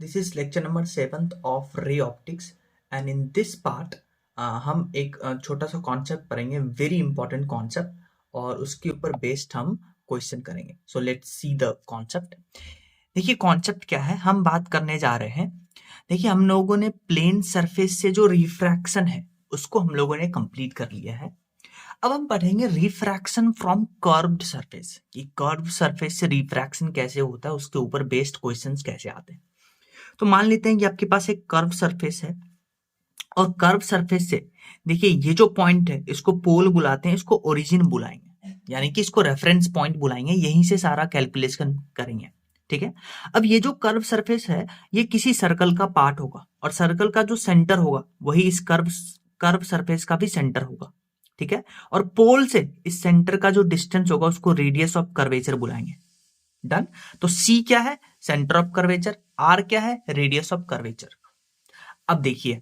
This is lecture number 7th of ray optics and in this part हम एक छोटा सा कॉन्सेप्ट पढ़ेंगे, वेरी इंपॉर्टेंट कॉन्सेप्ट, और उसके ऊपर बेस्ड हम क्वेश्चन करेंगे. So let's see the concept. देखिए कॉन्सेप्ट क्या है, हम बात करने जा रहे हैं. देखिए हम लोगों ने प्लेन सरफेस से जो रिफ्रैक्शन है उसको हम लोगों ने कंप्लीट कर लिया है. अब हम पढ़ेंगे रिफ्रैक्शन फ्रॉम कर्व्ड सरफेस, कि कर्व्ड सरफेस से रिफ्रैक्शन कैसे होता है, उसके ऊपर बेस्ड क्वेश्चंस कैसे आते हैं. तो मान लेते हैं कि आपके पास एक कर्व सरफेस है और कर्व सरफेस से देखिए ये जो पॉइंट है इसको पोल बुलाते हैं, इसको ओरिजिन बुलाएंगे, यानी कि इसको रेफरेंस पॉइंट बुलाएंगे, यहीं से सारा कैलकुलेशन करेंगे. ठीक है. अब ये जो कर्व सरफेस है ये किसी सर्कल का पार्ट होगा और सर्कल का जो सेंटर होगा वही इस कर्व सरफेस का भी सेंटर होगा. ठीक है. और पोल से इस सेंटर का जो डिस्टेंस होगा उसको रेडियस ऑफ कर्वेचर बुलाएंगे. डन. तो C क्या है, सेंटर ऑफ कर्वेचर. R क्या है, रेडियस ऑफ कर्वेचर. अब देखिए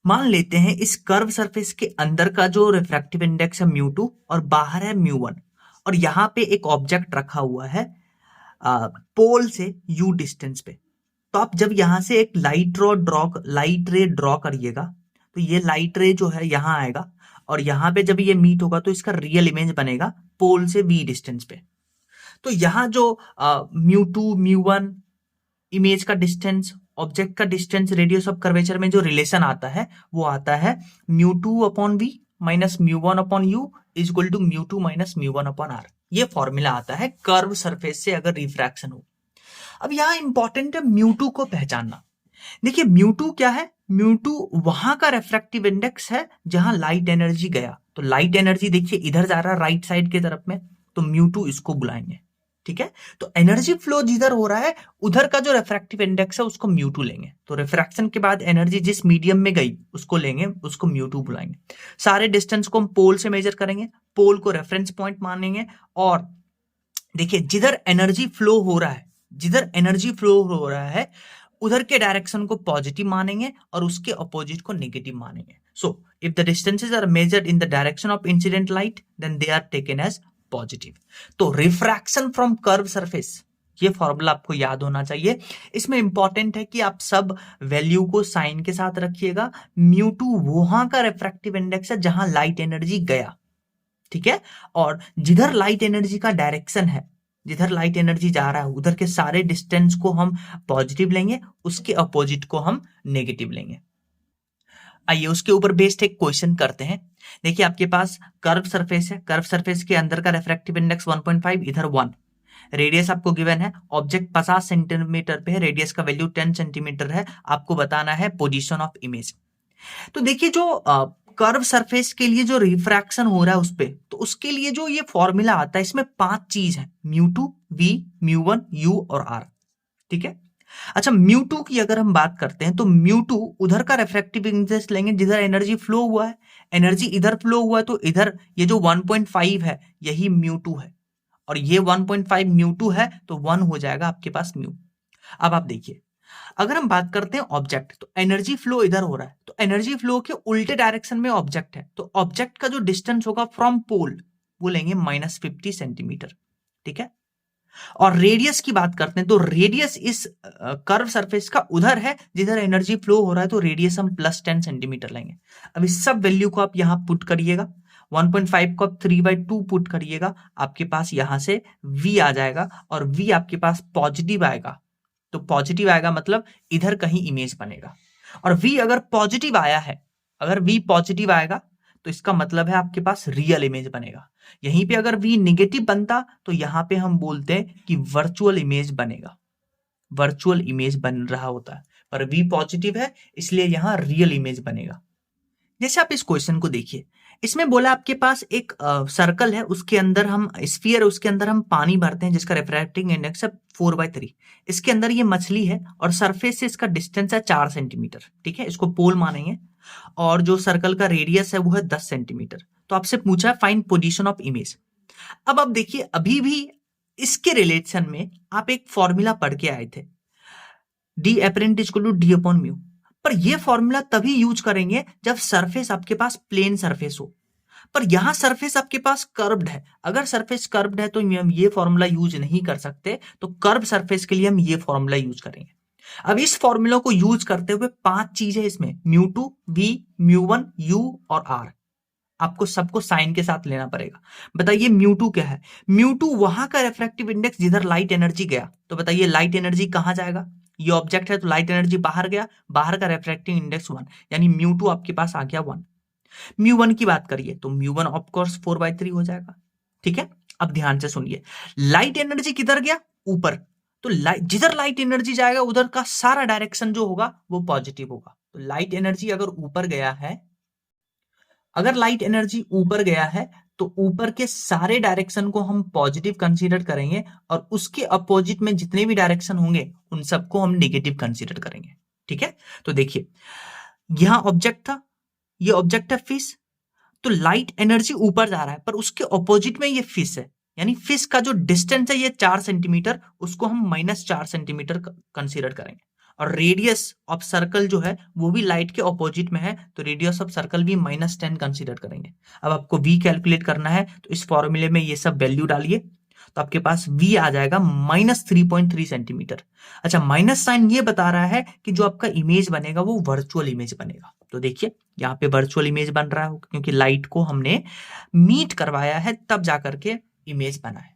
मान लेते हैं इस कर्व सरफेस के अंदर का जो रिफ्रैक्टिव इंडेक्स है μ2 और बाहर है μ1, और यहां पे एक ऑब्जेक्ट रखा हुआ है पोल से u डिस्टेंस पे. तो आप जब यहां से एक लाइट रे ड्रॉ करिएगा तो ये लाइट रे जो है यहां आएगा और यहां पे जब ये मीट होगा तो इसका रियल इमेज बनेगा पोल से v डिस्टेंस पे. तो यहां जो μ2 μ1 इमेज का डिस्टेंस, ऑब्जेक्ट का डिस्टेंस, रेडियस ऑफ कर्वेचर में जो रिलेशन आता है वो आता है μ2 upon v minus μ1 upon u is equal to μ2 minus μ1 upon r. ये फॉर्मूला आता है कर्व सरफेस से अगर रिफ्रैक्शन हो. अब यहां इंपॉर्टेंट है μ2 को पहचानना. देखिए μ2 क्या है, μ2 वहां का रिफ्रैक्टिव इंडेक्स है जहां लाइट एनर्जी गया. तो लाइट एनर्जी देखिए इधर जा रहा है राइट साइड की तरफ में, तो μ2 इसको बुलाएंगे. ठीक है. तो एनर्जी फ्लो जिधर हो रहा है उधर का जो रिफ्रैक्टिव इंडेक्स है उसको μ2 लेंगे. तो रिफ्रैक्शन के बाद एनर्जी जिस मीडियम में गई उसको लेंगे, उसको μ2 बुलाएंगे. सारे डिस्टेंस को हम पोल से मेजर करेंगे, पोल को रेफरेंस पॉइंट मानेंगे, और देखिए जिधर एनर्जी फ्लो हो रहा है उधर के डायरेक्शन को पॉजिटिव मानेंगे और उसके अपोजिट को नेगेटिव मानेंगे. So if the distances are measured in the direction of incident light then they are taken as positive. तो रिफ्रैक्शन फ्रॉम कर्व सरफेस, ये फॉर्मूला आपको याद होना चाहिए. इसमें इंपॉर्टेंट है कि आप सब वैल्यू को साइन के साथ रखिएगा. μ2 वहां का रिफ्रैक्टिव इंडेक्स है जहां लाइट एनर्जी गया. ठीक है. और जिधर लाइट एनर्जी का डायरेक्शन है, जिधर लाइट एनर्जी जा रहा है उधर के सारे डिस्टेंस को हम पॉजिटिव लेंगे, उसके अपोजिट को हम नेगेटिव लेंगे. आइए उसके ऊपर बेस्ड एक क्वेश्चन करते हैं. देखिए आपके पास कर्व सरफेस है, कर्व सरफेस के अंदर का रिफ्रैक्टिव इंडेक्स 1.5, इधर 1. रेडियस आपको गिवन है, ऑब्जेक्ट 50 सेंटीमीटर पे है, रेडियस का वैल्यू 10 सेंटीमीटर है, आपको बताना है पोजीशन ऑफ इमेज. तो देखिए जो कर्व सरफेस के लिए जो रिफ्रैक्शन हो रहा है उस पे, तो उसके लिए जो ये फॉर्मूला आता है इसमें 5 चीज है, μ2 v μ1 u और r. ठीक है. अच्छा μ2 की अगर हम बात करते हैं तो μ2 उधर का रिफ्रैक्टिव इंडेक्स लेंगे जिधर एनर्जी फ्लो हुआ है. एनर्जी इधर फ्लो हुआ है तो इधर ये जो 1.5 है यही μ2 है, और ये 1.5 μ2 है तो 1 हो जाएगा आपके पास μ. अब आप देखिए अगर हम बात करते हैं ऑब्जेक्ट, तो एनर्जी फ्लो इधर हो रहा है, तो एनर्जी फ्लो के उल्टे डायरेक्शन में ऑब्जेक्ट है, तो ऑब्जेक्ट का जो डिस्टेंस होगा फ्रॉम पोल वो लेंगे -50 सेंटीमीटर. ठीक है. और रेडियस की बात करते हैं तो रेडियस इस कर्व सरफेस का उधर है जिधर एनर्जी फ्लो हो रहा है, तो रेडियस हम +10 सेंटीमीटर लेंगे. अब इस सब वैल्यू को आप यहां पुट करिएगा, 1.5 को आप 3/2 पुट करिएगा, आपके पास यहां से v आ जाएगा, और v आपके पास पॉजिटिव आएगा. तो पॉजिटिव आएगा मतलब इधर कहीं इमेज बनेगा, और v अगर पॉजिटिव आया है, अगर v पॉजिटिव आएगा तो इसका मतलब है आपके पास रियल इमेज बनेगा. यहीं पे अगर v निगेटिव बनता तो यहां पे हम बोलते हैं कि वर्चुअल इमेज बनेगा, वर्चुअल इमेज बन रहा होता है, पर v पॉजिटिव है इसलिए यहां रियल इमेज बनेगा. जैसे आप इस क्वेश्चन को देखिए, इसमें बोला आपके पास एक सर्कल है, उसके अंदर हम स्फीयर है, उसके अंदर हम पानी भरते हैं जिसका रिफ्रैक्टिंग इंडेक्स है 4/3. इसके अंदर ये मछली है और सरफेस से इसका डिस्टेंस है 4 सेंटीमीटर. ठीक है. इसको पोल मानेंगे, और जो सर्कल का रेडियस है वो है 10 सेंटीमीटर. तो आपसे पूछा है फाइंड पोजीशन ऑफ इमेज. अब आप देखिए अभी भी इसके रिलेशन में आप एक फॉर्मूला पढ़ के आए थे, d apparent is equal to d upon mu. पर ये फॉर्मूला तभी यूज करेंगे जब सरफेस आपके पास प्लेन सरफेस हो, पर यहां सरफेस आपके पास कर्व्ड है. अगर सरफेस कर्व्ड है तो हम ये फॉर्मूला यूज नहीं कर सकते, तो कर्व सरफेस के लिए हम ये फॉर्मूला यूज करेंगे. अब इस फॉर्मूला को यूज करते हुए 5 चीजें इसमें, μ2, v, μ1, u और r, आपको सबको साइन के साथ लेना पड़ेगा। बताइए μ2 क्या है? μ2 वहां का रिफ्रैक्टिव इंडेक्स जिधर लाइट एनर्जी गया। तो बताइए लाइट एनर्जी कहां जाएगा? ये ऑब्जेक्ट है तो लाइट एनर्जी बाहर गया, बाहर का रिफ्रैक्टिव इंडेक्स 1, यानी μ2 आपके पास आ गया 1। μ1 की बात करिए तो μ1 ऑफ कोर्स 4/3 हो जाएगा। ठीक है, अब ध्यान से सुनिए, लाइट एनर्जी किधर गया? ऊपर। तो जिधर लाइट एनर्जी जाएगा उधर का सारा डायरेक्शन जो होगा वो पॉजिटिव होगा। तो लाइट एनर्जी अगर ऊपर गया है, अगर लाइट एनर्जी ऊपर गया है तो ऊपर के सारे डायरेक्शन को हम पॉजिटिव कंसीडर करेंगे और उसके अपोजिट में जितने भी डायरेक्शन होंगे उन सबको हम नेगेटिव कंसीडर करेंगे। ठीक है, तो देखिए यहां ऑब्जेक्ट था, ये ऑब्जेक्ट है फिश, तो लाइट एनर्जी ऊपर जा रहा है पर उसके ऑपोजिट में ये फिश है, यानी फिश का जो डिस्टेंस है ये 4 सेंटीमीटर, उसको हम -4 सेंटीमीटर कंसीडर करेंगे। और रेडियस ऑफ सर्कल जो है वो भी लाइट के ऑपोजिट में है, तो रेडियस ऑफ सर्कल भी -10 कंसीडर करेंगे। अब आपको v कैलकुलेट करना है तो इस फॉर्मूले में ये सब वैल्यू डालिए, तो आपके पास v आ जाएगा -3.3 सेंटीमीटर। अच्छा, माइनस साइन ये बता रहा है कि जो आपका इमेज बनेगा वो वर्चुअल इमेज बनेगा। तो देखिए यहाँ पे वर्चुअल इमेज बन रहा है क्योंकि लाइट को हमने मीट करवाया है तब जाकर के इमेज बना है।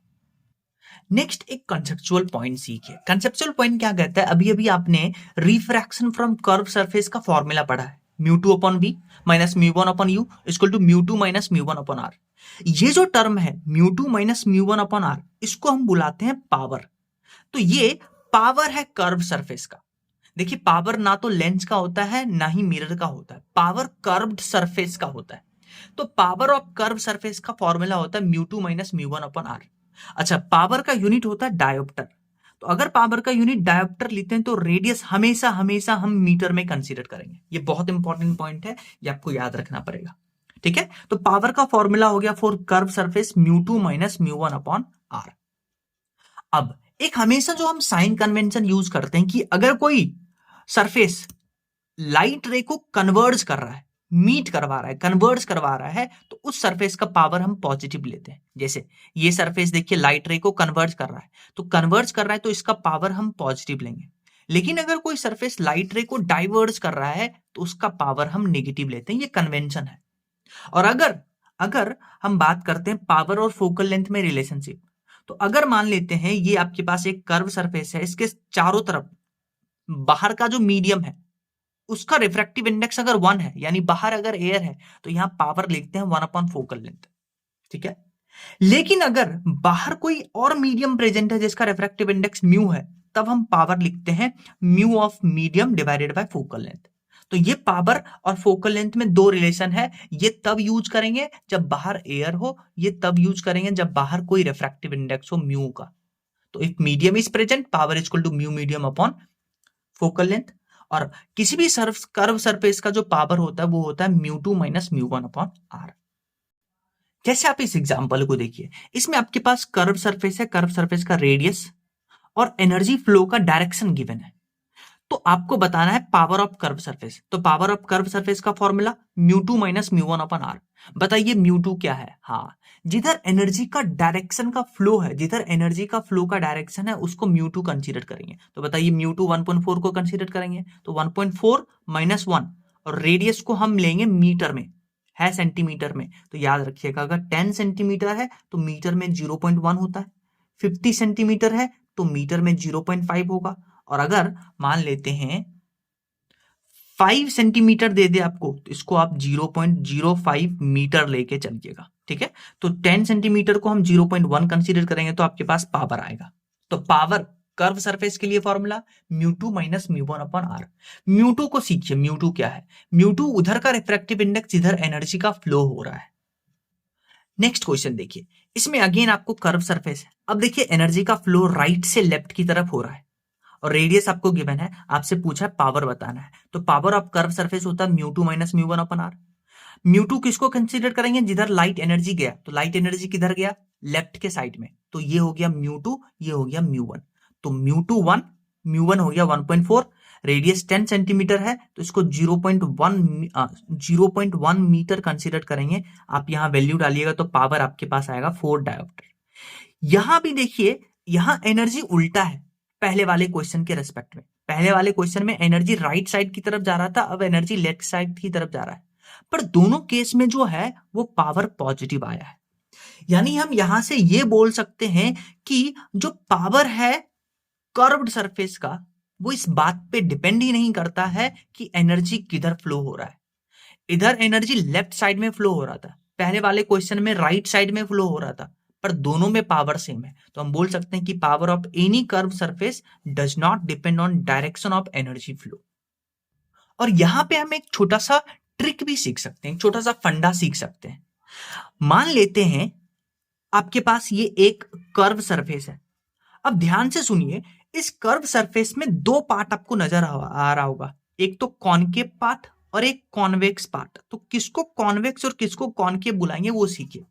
नेक्स्ट एक कंसेप्चुअल पॉइंट सीखिए। कंसेप्चुअल पॉइंट क्या कहता है? अभी अभी आपने रिफ्रैक्शन फ्रॉम कर्व सरफेस का फॉर्मूला पढ़ा है, μ2 upon v minus μ1 upon u equal to μ2 minus μ1 upon r। ये जो टर्म है μ2 माइनस μ1 अपॉन r, इसको हम बुलाते हैं पावर। तो ये पावर है कर्व सरफेस का। देखिए पावर ना तो लेंस का होता है ना ही मिरर का होता है, पावर कर्व्ड सरफेस का होता है। तो पावर ऑफ कर्व सरफेस का फॉर्मूला होता है μ2 माइनस μ1 अपॉन r। अच्छा, पावर का यूनिट होता है डायोप्टर। तो अगर पावर का यूनिट डायोप्टर लेते हैं तो रेडियस हमेशा हमेशा हम मीटर में कंसीडर करेंगे। ये बहुत इंपॉर्टेंट पॉइंट है, ये आपको याद रखना पड़ेगा। ठीक है, तो पावर का फॉर्मूला हो गया for curve surface μ2 minus μ1 upon r। अब एक हमेशा जो हम साइन कन्वेंशन यूज करते हैं कि अगर कोई सरफेस लाइट रे को कन्वर्ज कर रहा है, मीट करवा रहा है, कन्वर्ज करवा रहा है, तो उस सरफेस का पावर हम पॉजिटिव लेते हैं। जैसे ये सरफेस देखिए लाइट रे को कन्वर्ज कर रहा है, तो कन्वर्ज कर रहा है तो इसका पावर हम पॉजिटिव लेंगे। लेकिन अगर कोई सरफेस लाइट रे को डाइवर्ज कर रहा है तो उसका पावर हम नेगेटिव लेते हैं। ये कन्वेंशन है। और अगर हम बात करते हैं पावर और फोकल लेंथ में रिलेशनशिप, तो अगर मान लेते हैं ये आपके पास एक कर्व सरफेस है, इसके चारों तरफ बाहर का जो मीडियम है उसका रिफ्रैक्टिव इंडेक्स अगर 1 है, यानी बाहर अगर एयर है, तो यहां पावर लिखते हैं 1 अपॉन फोकल लेंथ। ठीक है, लेकिन अगर बाहर कोई और मीडियम प्रेजेंट है जिसका रिफ्रैक्टिव इंडेक्स म्यू है, तब हम पावर लिखते हैं mu of medium divided by focal length. तो ये पावर और फोकल लेंथ में दो रिलेशन है। ये तब यूज करेंगे जब बाहर एयर हो, ये तब यूज करेंगे जब बाहर कोई रिफ्रैक्टिव इंडेक्स हो म्यू का। तो if medium is present, power is equal to mu medium upon focal length. और किसी भी कर्व सरफेस का जो पावर होता है वो होता है μ2 माइनस μ1 अपॉन r। जैसे आप इस एग्जांपल को देखिए, इसमें आपके पास कर्व सरफेस है, कर्व सरफेस का रेडियस और एनर्जी फ्लो का डायरेक्शन गिवन है। तो आपको बताना है पावर ऑफ कर्व सरफेस। तो पावर ऑफ कर्व सरफेस का फॉर्मूला μ2 माइनस μ1 अपॉन r। बताइए μ2 क्या है? हाँ, जिधर एनर्जी का डायरेक्शन का फ्लो है, जिधर एनर्जी का फ्लो का डायरेक्शन है उसको μ2 कंसीडर करेंगे। तो बताइए μ2 1.4 को कंसीडर करेंगे, तो 1.4 माइनस 1, और रेडियस को हम लेंगे मीटर में, है सेंटीमीटर में। तो याद रखिएगा अगर 10 सेंटीमीटर है तो मीटर में 0.1 होता है, 50 सेंटीमीटर है तो मीटर में 0.5 होगा, और अगर मान लेते हैं 5 सेंटीमीटर दे दे आपको, तो इसको आप 0.05 मीटर लेके चलिएगा। ठीक है, तो 10 सेंटीमीटर को हम 0.1 कंसीडर करेंगे तो आपके पास पावर आएगा। तो पावर कर्व सरफेस के लिए फॉर्मूला μ2 माइनस μ1 अपॉन r। μ2 को सीखिए, μ2 क्या है? μ2 उधर का रिफ्रैक्टिव इंडेक्स जिधर एनर्जी का फ्लो हो रहा है। नेक्स्ट क्वेश्चन देखिए, इसमें अगेन आपको कर्व सरफेस है। अब देखिए एनर्जी का फ्लो राइट से लेफ्ट की तरफ हो रहा है और रेडियस आपको गिवन है, आपसे पूछा है पावर बताना है। तो पावर ऑफ कर्व सरफेस होता है μ2 माइनस μ1 अपॉन r। μ2 किसको कंसीडर करेंगे? जिधर लाइट एनर्जी गया। तो लाइट एनर्जी किधर गया? लेफ्ट के साइड में। तो ये हो गया μ2, ये हो गया μ1। तो μ2 1, μ1 हो गया 1.4, रेडियस 10 सेंटीमीटर है तो इसको 0.1 मीटर कंसीडर करेंगे। आप यहां वैल्यू डालिएगा तो पावर आपके पास आएगा 4 डायोप्टर। यहां भी देखिए, यहां एनर्जी उल्टा है पहले वाले क्वेश्चन के रेस्पेक्ट में। पहले वाले क्वेश्चन में एनर्जी राइट साइड की तरफ जा रहा था, अब एनर्जी लेफ्ट साइड की तरफ जा रहा है, पर दोनों केस में जो है वो पावर पॉजिटिव आया है। यानी हम यहां से ये बोल सकते हैं कि जो पावर है कर्व्ड सरफेस का, वो इस बात पे डिपेंड ही नहीं करता है कि एनर्जी किधर फ्लो हो रहा है। इधर एनर्जी लेफ्ट साइड में फ्लो हो रहा था, पहले वाले क्वेश्चन में राइट साइड में फ्लो हो रहा था, पर दोनों में पावर सेम है। तो हम बोल सकते हैं कि power of any curve surface does not depend on direction of energy flow. और यहां पे हम एक छोटा सा ट्रिक भी सीख सकते हैं, एक छोटा सा फंडा सीख सकते हैं। मान लेते हैं आपके पास ये एक कर्व सरफेस है। अब ध्यान से सुनिए, इस कर्व सरफेस में दो पार्ट आपको नजर आ रहा होगा, एक तो कॉनकेव पार्ट और एक कॉन्वेक्स पार्ट। तो किसको कॉन्वेक्स और किसको कॉनकेव बुलाएंगे वो सीखिए।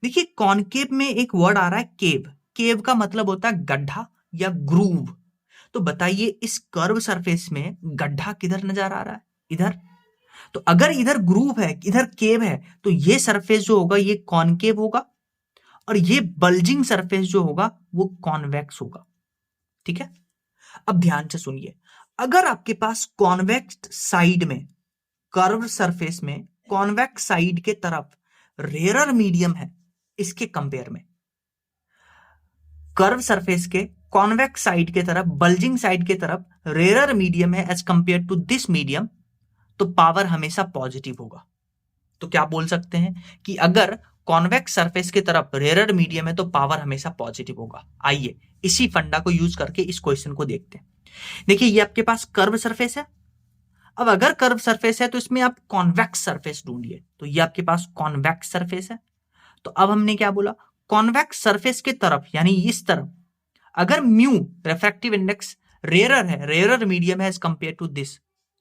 देखिए, कॉनकेव में एक वर्ड आ रहा है केव। केव का मतलब होता है गड्ढा या ग्रूव। तो बताइए, इस कर्व सरफेस में गड्ढा किधर नजर आ रहा है? इधर। तो अगर इधर ग्रूव है, इधर केव है, तो ये सरफेस जो होगा ये कॉनकेव होगा, और ये बल्जिंग सरफेस जो होगा वो कॉन्वेक्स होगा। ठीक है, अब ध्यान से सुनिए, अगर आपके पास कॉन्वेक्स साइड में, कर्व सरफेस में कॉन्वेक्स साइड के तरफ रेयर मीडियम है, इसके कंपेयर में कर्व सरफेस के कॉन्वेक्स साइड के तरफ, बल्जिंग साइड के तरफ रेयर मीडियम है as compare to this medium, तो पावर हमेशा पॉजिटिव होगा। तो क्या बोल सकते हैं कि अगर कॉन्वेक्स सरफेस की तरफ रेयर मीडियम है तो पावर हमेशा पॉजिटिव होगा। आइए इसी फंडा को यूज करके इस क्वेश्चन को देखते हैं। देखिए, ये आपके पास कर्व सरफेस है। अब अगर कर्व सरफेस है तो इसमें आप कॉन्वेक्स सरफेस ढूंढिए। तो ये आपके पास कॉन्वेक्स सरफेस है। तो अब हमने क्या बोला, कॉन्वेक्स सरफेस के तरफ यानी इस तरफ अगर म्यू रिफ्रैक्टिव इंडेक्स रेयर है, रेयर मीडियम है एज कंपेयर टू दिस,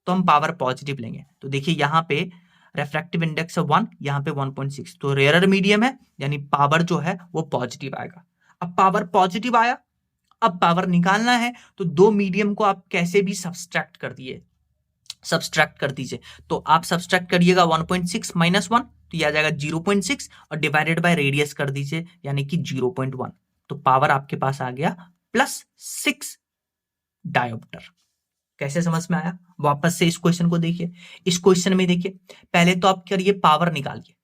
तो हम पावर पॉजिटिव लेंगे। तो देखिए, यहां पे रिफ्रैक्टिव इंडेक्स है 1, यहां पे 1.6, तो रेयर मीडियम है यानी पावर जो है वो पॉजिटिव आएगा। अब पावर पॉजिटिव आया, अब पावर निकालना है तो दो मीडियम को आप कैसे भी सब्सट्रैक्ट कर दीजिए। तो आप सब्सट्रैक्ट करिएगा 1.6 माइनस 1, तो यह आ जाएगा 0.6, और डिवाइडेड बाय रेडियस कर दीजिए यानी कि 0.1। तो पावर आपके पास आ गया +6 डायोप्टर। कैसे समझ में आया? वापस से इस क्वेश्चन को देखिए। इस क्वेश्चन में देखिए, पहले तो आप करिए पावर निकालिए।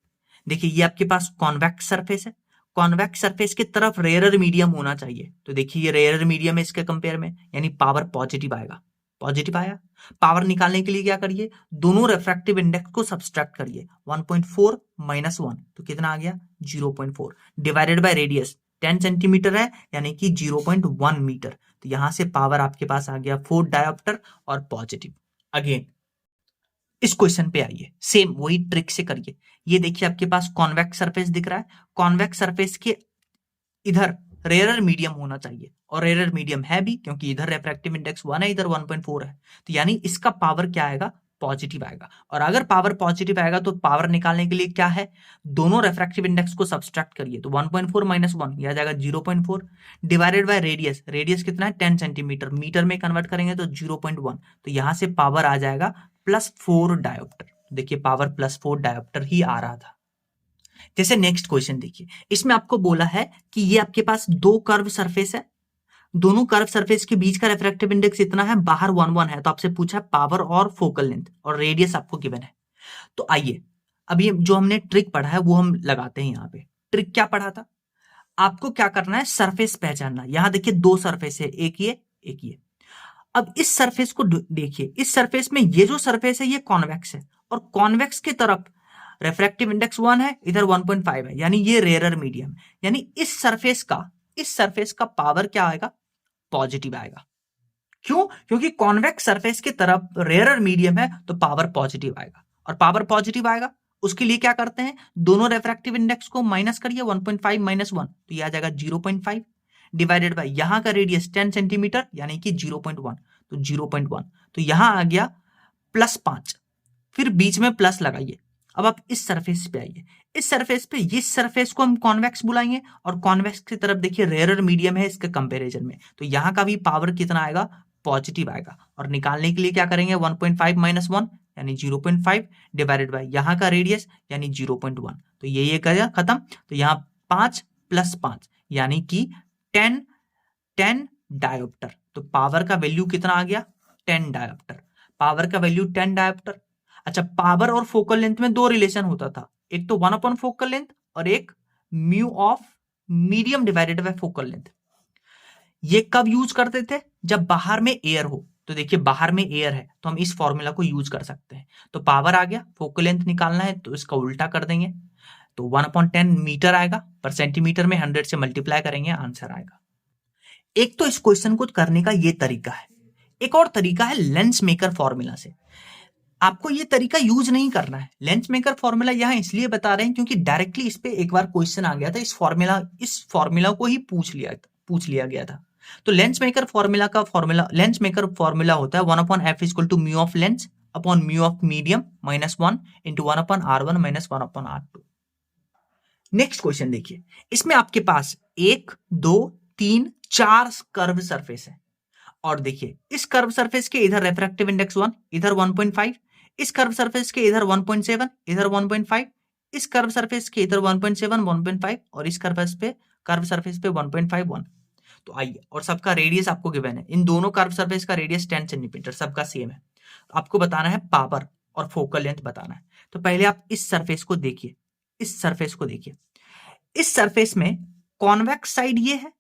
देखिए, ये आपके पास कॉन्वेक्स सरफेस है, कॉन्वेक्स सरफेस की तरफ रेयर मीडियम होना चाहिए। तो देखिए, ये रेयर मीडियम है इसके कंपेयर में, यानी पावर पॉजिटिव आएगा। पॉजिटिव आया, पावर निकालने के लिए क्या करिए, दोनों रिफ्रैक्टिव इंडेक्स को सब्सट्रैक्ट करिए। 1.4 माइनस 1 तो कितना आ गया 0.4, डिवाइडेड बाय रेडियस 10 सेंटीमीटर है यानी कि 0.1 मीटर। तो यहां से पावर आपके पास आ गया 4 डायोप्टर और पॉजिटिव। अगेन इस क्वेश्चन पे आइए, सेम वही ट्रिक से करिए। ये देखिए, आपके पास कॉन्वेक्स सरफेस दिख रहा है, कॉन्वेक्स सरफेस के इधर रेयर मीडियम होना चाहिए, और रेयर मीडियम है भी क्योंकि इधर रिफ्रैक्टिव इंडेक्स 1 है, इधर 1.4 है। तो यानी इसका पावर क्या आएगा, पॉजिटिव आएगा। और अगर पावर पॉजिटिव आएगा तो पावर निकालने के लिए क्या है, दोनों रिफ्रैक्टिव इंडेक्स को सब्सट्रैक्ट करिए। तो 1.4 माइनस 1 यह आ जाएगा 0.4, डिवाइडेड बाय रेडियस, रेडियस कितना है 10 सेंटीमीटर, मीटर में कन्वर्ट करेंगे तो 0.1। तो यहां से पावर आ जाएगा +4 डायोप्टर। देखिए, पावर +4 डायोप्टर ही आ रहा था। जैसे नेक्स्ट क्वेश्चन देखिए, इसमें आपको बोला है कि ये आपके पास दो कर्व सरफेस है, दोनों कर्व सरफेस के बीच का रिफ्रैक्टिव इंडेक्स इतना है, बाहर 1 है। तो आपसे पूछा है पावर और फोकल लेंथ, और रेडियस आपको गिवन है। तो आइए, अब ये जो हमने ट्रिक पढ़ा है वो हम लगाते हैं। यहाँ पे ट्रिक क्या पढ़ा था, आपको क्या करना है, सरफेस पहचानना। यहां देखिए दो सरफेस है, एक ये एक ये। अब इस सरफेस को देखिए, इस सरफेस में ये जो सरफेस है ये कॉन्वेक्स है, और कॉन्वेक्स की तरफ रिफ्रैक्टिव इंडेक्स 1 है, इधर 1.5 है, यानी ये रेयर मीडियम। यानी इस सरफेस का पावर क्या आएगा, पॉजिटिव आएगा। क्यों? क्योंकि कॉन्वेक्स सरफेस की तरफ रेयर मीडियम है तो पावर पॉजिटिव आएगा। और पावर पॉजिटिव आएगा उसके लिए क्या करते हैं, दोनों रिफ्रैक्टिव इंडेक्स को माइनस करिए, 1.5 माइनस 1 तो यह आ जाएगा 0.5, डिवाइडेड बाय यहां का रेडियस 10 सेंटीमीटर यानी कि 0.1, तो 0.1। तो यहां आ गया +5, फिर बीच में प्लस लगाइए। अब आप इस सरफेस पे आइए, इस सरफेस को हम कॉन्वेक्स बुलाएंगे, और कॉन्वेक्स की तरफ देखिए रेयर मीडियम है इसके कंपैरिजन में, तो यहां का भी पावर कितना आएगा, पॉजिटिव आएगा। और निकालने के लिए क्या करेंगे, 1.5 माइनस 1 यानी 0.5, डिवाइडेड बाय यहां का रेडियस यानी 0.1, तो ये करेगा खत्म। तो यहां 5 + 5 यानी कि 10 डायोप्टर। तो पावर का वैल्यू कितना आ गया, 10 डायोप्टर, पावर का वैल्यू 10 डायोप्टर। अच्छा, पावर और फोकल लेंथ में दो रिलेशन होता था, एक तो 1 अपॉन फोकल लेंथ और एक mu of medium divided by focal length. ये कब यूज करते थे? जब बाहर में एयर हो। तो देखिए बाहर में एयर है तो हम इस फॉर्मूला को यूज कर सकते हैं। तो पावर आ गया, फोकल लेंथ निकालना है तो इसका उल्टा कर देंगे, तो 1/10 मीटर आएगा, पर सेंटीमीटर में 100 से मल्टीप्लाई करेंगे, आंसर आएगा। एक तो इस क्वेश्चन को करने का ये तरीका है, एक और तरीका है लेंस मेकर फॉर्मूला से। आपको ये तरीका यूज नहीं करना है। लेंस मेकर फॉर्मूला यहां इसलिए बता रहे हैं क्योंकि डायरेक्टली इस पे एक बार क्वेश्चन आ गया था, इस फॉर्मूला को ही पूछ लिया गया था। तो लेंस मेकर फॉर्मूला होता है 1/f equal to mu of lens upon mu of medium minus 1 into 1/r1 minus 1/r2। Next question देखिए, इसमें आपके पास 1 2 3 4 कर्व सरफेस है, और देखिए इस कर्व सरफेस के इधर रेफ्रैक्टिव इंडेक्स 1, इधर 1.5, इस कर्व सरफेस के इधर 1.7, इधर 1.5, इस कर्व सरफेस के इधर 1.7, 1.5 और इस कर्व सरफेस पे 1.51। तो आइए, और सबका रेडियस आपको गिवन है, इन दोनों कर्व सरफेस का रेडियस 10 सेंटीमीटर, सबका सेम है। आपको बताना है पावर और फोकल लेंथ बताना है। तो पहले आप इस सरफेस को देखिए, इस सरफेस में कॉन्वेक्स साइड ये है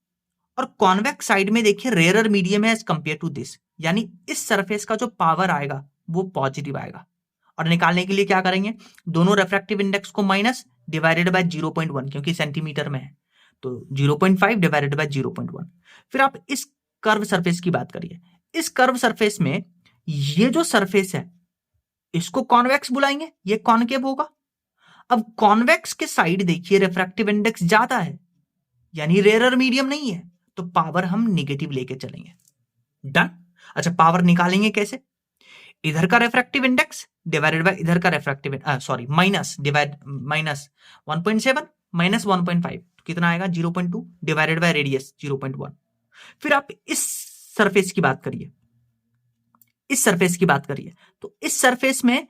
और कॉन्वेक्स साइड में देखिए रेयर मीडियम है एज कंपेयर टू दिस, यानी इस सरफेस का जो पावर आएगा वो पॉजिटिव आएगा। और निकालने के लिए क्या करेंगे, दोनों रेफ्रैक्टिव इंडेक्स को माइनस डिवाइडेड बाय 0.1, क्योंकि सेंटीमीटर में है तो 0.5 डिवाइडेड बाय 0.1। फिर आप इस कर्व सरफेस की बात करिए, इस कर्व सरफेस में ये जो सरफेस है इसको कॉन्वेक्स बुलाएंगे, ये कॉनकेव होगा। अब कॉन्वेक्स के साइड देखिए रेफ्रैक्टिव इंडेक्स ज्यादा है, यानी रेयर मीडियम नहीं है, तो पावर हम नेगेटिव लेके चलेंगे। डन। अच्छा, पावर निकालेंगे कैसे, इधर का रेफ्रैक्टिव इंडेक्स डिवाइडेड बाय इधर का माइनस 1.7 माइनस 1.5 कितना आएगा 0.2 डिवाइडेड बाय रेडियस 0.1। फिर आप इस सरफेस की बात करिए, तो इस सरफेस में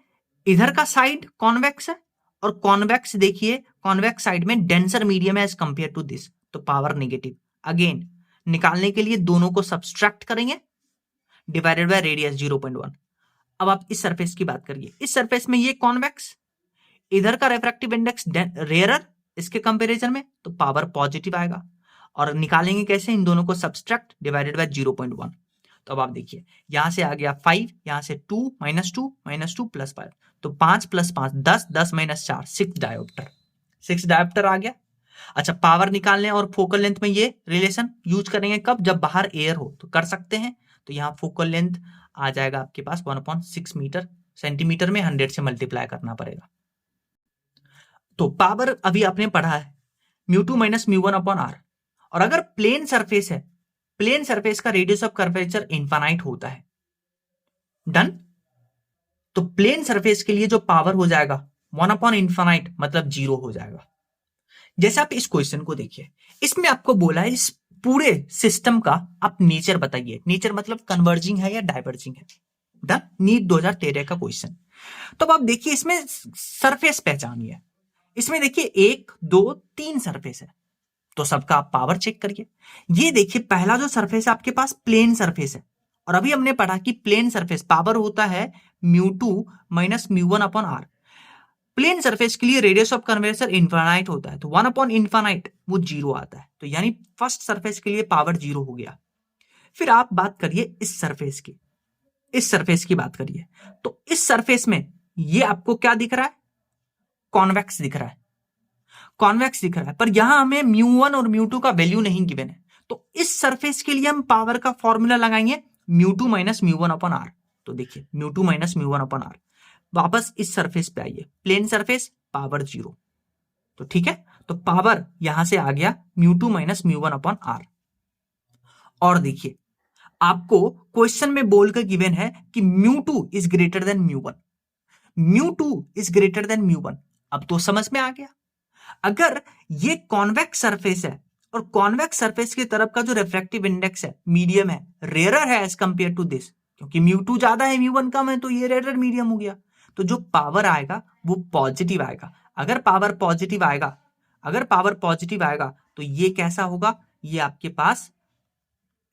इधर का साइड कॉन्वेक्स है और कॉन्वेक्स देखिए कॉन्वेक्स साइड में डेंसर मीडियम है एज कंपेयर टू दिस, तो पावर नेगेटिव। अगेन निकालने के लिए दोनों को सब्सट्रैक्ट करेंगे, डिवाइडेड बाय रेडियस 0.1। अब आप इस सरफेस की बात करिए, इस सरफेस में ये कॉन्वेक्स, इधर का रेफ्रैक्टिव इंडेक्स रेयरर इसके कंपैरिजन में, तो पावर पॉजिटिव आएगा। और निकालेंगे कैसे, इन दोनों को सब्सट्रैक्ट डिवाइडेड बाय 0.1। तो अब आप देखिए यहां से आ गया 5, यहां से 2 माइनस 2 प्लस 5, तो 5 प्लस 5 10, 10 माइनस 4 6 डायोप्टर आ गया। अच्छा, पावर निकालने और फोकल लेंथ में ये रिलेशन यूज करेंगे कब, जब बाहर एयर हो तो कर सकते हैं। तो यहाँ फोकल लेंथ आ जाएगा आपके पास 1/6 मीटर, सेंटीमीटर में 100 से मल्टीप्लाई करना पड़ेगा। तो पावर अभी आपने पढ़ा है μ2 माइनस μ1/r। और अगर प्लेन सरफेस है, प्लेन सरफेस का रेडियस ऑफ कर्वेचर इनफाइनाइट होता है। डन। तो प्लेन सरफेस के लिए जो पावर हो जाएगा 1/∞ मतलब 0 हो जाएगा। जैसे आप इस क्वेश्चन को देखिए, इसमें आपको बोला है इस पूरे सिस्टम का आप नेचर बताइए, नेचर मतलब कन्वर्जिंग है या डाइवर्जिंग है। डन। नीट 2013 का क्वेश्चन। तो अब आप देखिए इसमें सरफेस पहचानिए, इसमें देखिए 1 2 3 सरफेस है, तो सबका आप पावर चेक करिए। ये देखिए पहला जो सरफेस है आपके पास प्लेन सरफेस है, और अभी हमने पढ़ा कि प्लेन सरफेस पावर होता है μ2 माइनस μ1/r। प्लेन सरफेस के लिए रेडियस ऑफ कर्वेचर इनफाइनाइट होता है, तो 1/∞ वो 0 आता है, तो यानी फर्स्ट सरफेस के लिए पावर 0 हो गया। फिर आप बात करिए इस सरफेस की बात करिए, तो इस सरफेस में ये आपको क्या दिख रहा है, कॉन्वेक्स दिख रहा है, पर यहां हमें μ1 और μ2 का वैल्यू नहीं गिवन है, तो इस सरफेस के लिए हम पावर का फॉर्मूला लगाएंगे μ2 माइनस μ1/r। तो देखिए μ2 माइनस μ1/r। वापस इस सरफेस पे आइए, प्लेन सरफेस, पावर 0, तो ठीक है, तो पावर यहां से आ गया μ2 माइनस μ1/r। और देखिए आपको क्वेश्चन में बोलकर गिवन है कि μ2 इज ग्रेटर देन μ1। अब तो समझ में आ गया। अगर ये कॉन्वेक्स सरफेस है और कॉन्वेक्स सरफेस की तरफ का जो रिफ्रैक्टिव इंडेक्स है मीडियम है, रेयरर है एज कंपेयर टू दिस, क्योंकि μ2 ज्यादा है μ1 कम है, तो ये रेयरर मीडियम हो गया, तो जो पावर आएगा वो पॉजिटिव आएगा। अगर पावर पॉजिटिव आएगा तो ये कैसा होगा, ये आपके पास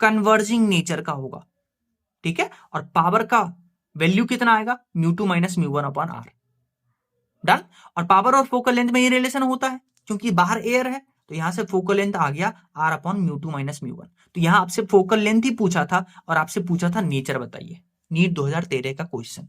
कन्वर्जिंग नेचर का होगा। ठीक है, और पावर का वैल्यू कितना आएगा, μ2 माइनस μ1/r, डन। और पावर और फोकल लेंथ में ये रिलेशन होता है क्योंकि बाहर एयर है, तो यहां से फोकल लेंथ आ गया r/μ2 माइनस μ1। तो यहां आपसे फोकल लेंथ ही पूछा था और आपसे पूछा था नेचर बताइए, नीट 2013 का क्वेश्चन।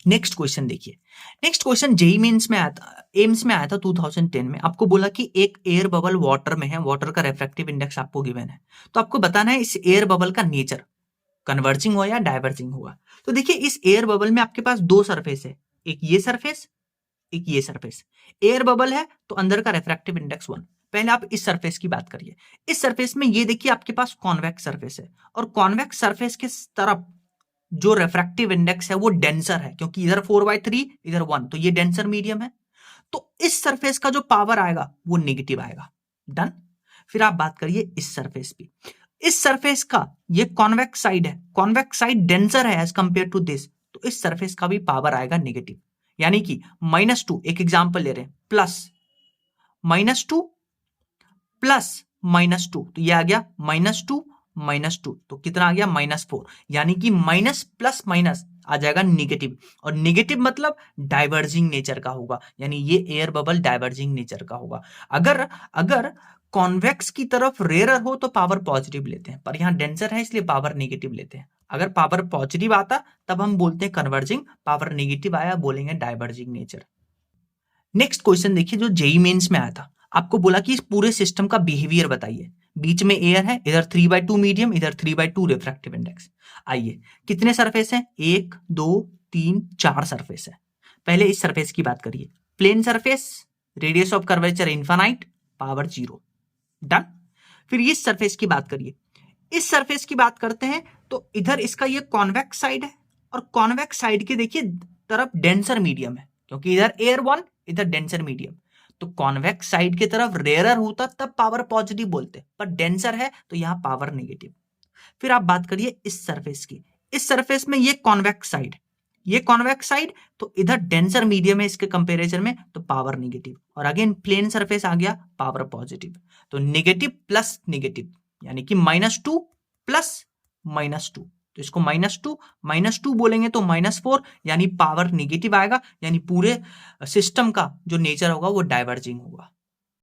नेक्स्ट क्वेश्चन देखिए, नेक्स्ट क्वेश्चन जेईई मेंस में आया था, एम्स में आया था 2010 में। आपको बोला कि एक एयर बबल वाटर में है, वाटर का रिफ्रैक्टिव इंडेक्स आपको गिवन है, तो आपको बताना है इस एयर बबल का नेचर, कन्वर्जिंग हुआ या डाइवर्जिंग हुआ। तो देखिए इस एयर बबल में आपके पास दो सरफेस है, एक ये सरफेस, एक ये सरफेस। एयर बबल है तो अंदर का रिफ्रैक्टिव इंडेक्स 1। पहले आप इस सरफेस की बात करिए। इस सरफेस में ये देखिए आपके पास कॉन्वेक्स सरफेस है, और कॉन्वेक्स सरफेस के तरफ जो रिफ्रैक्टिव इंडेक्स है वो डेंसर है, क्योंकि इधर 4/3 इधर 1, तो ये डेंसर मीडियम है। तो इस सरफेस का जो पावर आएगा वो नेगेटिव आएगा, डन। फिर आप बात करिए इस सरफेस की, इस सरफेस का ये कॉन्वेक्स साइड है, कॉन्वेक्स साइड डेंसर है एज कंपेयर टू दिस, तो इस सरफेस का भी पावर आएगा नेगेटिव, यानी कि -2, एक एग्जांपल ले रहे हैं, प्लस -2 प्लस -2, तो ये आ गया -2 -2, तो कितना आ गया -4, यानी कि माइनस प्लस माइनस आ जाएगा निगेटिव, और निगेटिव मतलब डाइवर्जिंग नेचर का होगा, यानी ये एयर बबल डाइवर्जिंग नेचर का होगा। अगर अगर कॉन्वेक्स की तरफ रेयर हो तो पावर पॉजिटिव लेते हैं, पर यहां डेंसर है इसलिए पावर नेगेटिव लेते हैं। अगर पावर पॉजिटिव आता तब हम बोलते हैं कन्वर्जिंग, पावर नेगेटिव आया बोलेंगे डाइवर्जिंग नेचर। नेक्स्ट क्वेश्चन देखिए जो जेईई मेंस में आया था, आपको बोला कि इस पूरे सिस्टम का बिहेवियर बताइए। बीच में एयर है, इधर 3/2 मीडियम, इधर 3/2 रिफ्रैक्टिव इंडेक्स। आइए कितने सरफेस हैं, 1 2 3 4 सरफेस है। पहले इस सरफेस की बात करिए, plane surface, radius of curvature infinite, power 0, done. फिर इस सरफेस की बात करिए, इस सरफेस की बात करते हैं तो इधर इसका ये कॉन्वेक्स साइड है, और कॉन्वेक्स साइड के देखिए तरफ डेंसर मीडियम है, क्योंकि इधर एयर 1 इधर डेंसर मीडियम, तो कॉन्वेक्स साइड की तरफ रेयरर होता तब पावर पॉजिटिव बोलते, पर डेंसर है तो यहां पावर नेगेटिव। फिर आप बात करिए इस सरफेस की, इस सरफेस में ये कॉन्वेक्स साइड, ये कॉन्वेक्स साइड, तो इधर डेंसर मीडियम है इसके कंपैरिजन में, तो पावर नेगेटिव, और अगेन प्लेन सरफेस आ गया पावर पॉजिटिव, तो नेगेटिव प्लस नेगेटिव, यानी कि -2 प्लस -2, तो इसको -2 बोलेंगे तो -4, यानी पावर नेगेटिव आएगा, यानी पूरे सिस्टम का जो नेचर होगा वो डाइवर्जिंग होगा।